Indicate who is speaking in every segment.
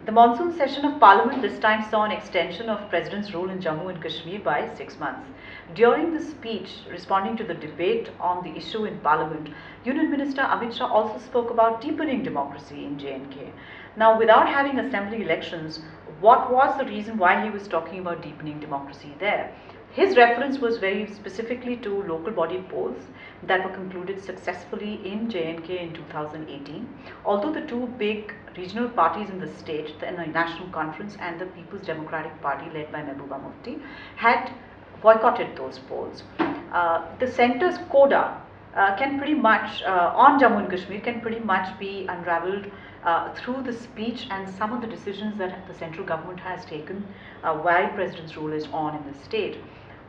Speaker 1: The monsoon session of Parliament this time saw an extension of President's rule in Jammu and Kashmir by 6 months. During the speech responding to the debate on the issue in Parliament, Union Minister Amit Shah also spoke about deepening democracy in J&K. Now, without having assembly elections, what was the reason why he was talking about deepening democracy there? His reference was very specifically to local body polls that were concluded successfully in J&K in 2018. Although the two big regional parties in the state, the National Conference and the People's Democratic Party led by Mehbooba Mufti, had boycotted those polls. The centre's coda can pretty much, on Jammu and Kashmir, can pretty much be unravelled through the speech and some of the decisions that the central government has taken while President's rule is on in the state.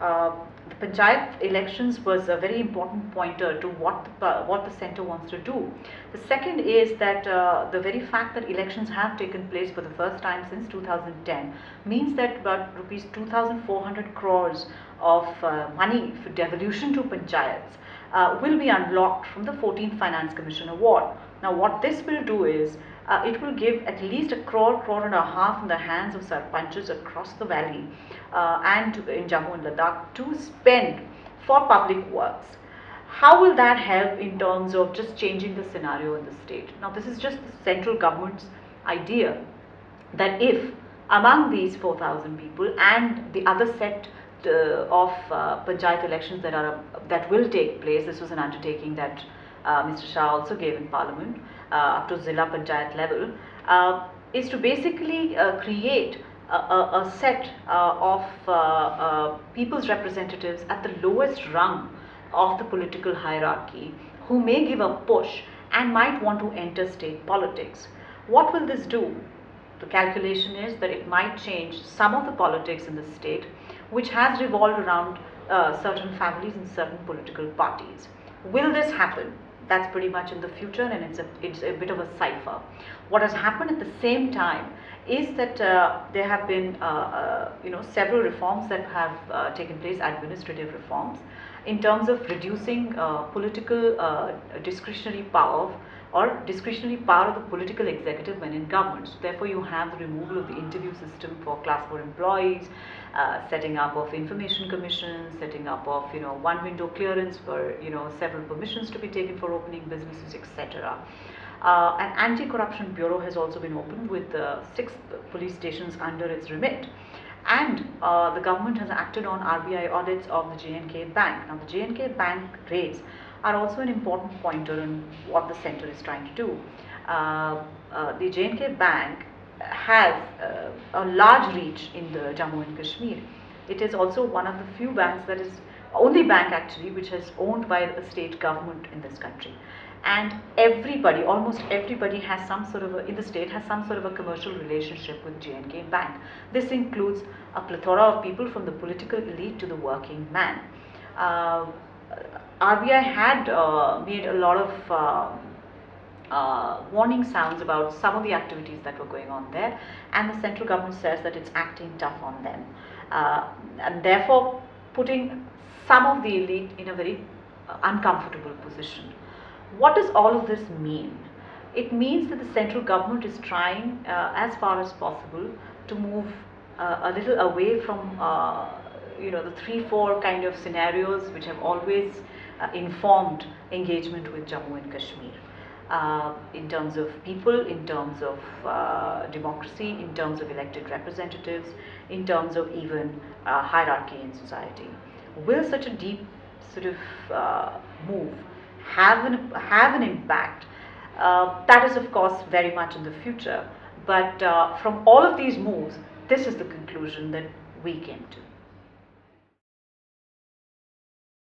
Speaker 1: The panchayat elections was a very important pointer to what the centre wants to do. The second is that the very fact that elections have taken place for the first time since 2010 means that about rupees 2,400 crores of money for devolution to panchayats will be unlocked from the 14th Finance Commission award. Now, what this will do is it will give at least a crore and a half in the hands of sarpanchs across the valley and in Jammu and Ladakh to spend for public works. How will that help in terms of just changing the scenario in the state? Now, this is just the central government's idea that if among these 4,000 people and the other set of panchayat elections that will take place, this was an undertaking that Mr. Shah also gave in Parliament up to Zilla Panchayat level, is to basically create a set of people's representatives at the lowest rung of the political hierarchy who may give a push and might want to enter state politics. What will this do? The calculation is that it might change some of the politics in the state, which has revolved around certain families and certain political parties. Will this happen? That's pretty much in the future, and it's a bit of a cipher. What has happened at the same time is that there have been several reforms that have taken place, administrative reforms, in terms of reducing political discretionary power or discretionary power of the political executive when in government. So therefore, you have the removal of the interview system for class 4 employees, setting up of information commissions, setting up of one window clearance for several permissions to be taken for opening businesses, etc. An anti-corruption bureau has also been opened with 6 police stations under its remit. And the government has acted on RBI audits of the J&K Bank. Now, the J&K Bank raids are also an important pointer in what the centre is trying to do. The J&K Bank has a large reach in the Jammu and Kashmir. It is also one of the few banks, that is only bank actually, which is owned by the state government in this country. And everybody, almost everybody has some sort of in the state has some sort of a commercial relationship with J&K Bank. This includes a plethora of people from the political elite to the working man. RBI had made a lot of warning sounds about some of the activities that were going on there, and the central government says that it's acting tough on them, and therefore putting some of the elite in a very uncomfortable position. What does all of this mean? It means that the central government is trying as far as possible to move a little away from the 3-4 kind of scenarios which have always informed engagement with Jammu and Kashmir. In terms of people, in terms of democracy, in terms of elected representatives, in terms of even hierarchy in society. Will such a deep sort of move have an impact? That is, of course, very much in the future. But from all of these moves, this is the conclusion that we came to.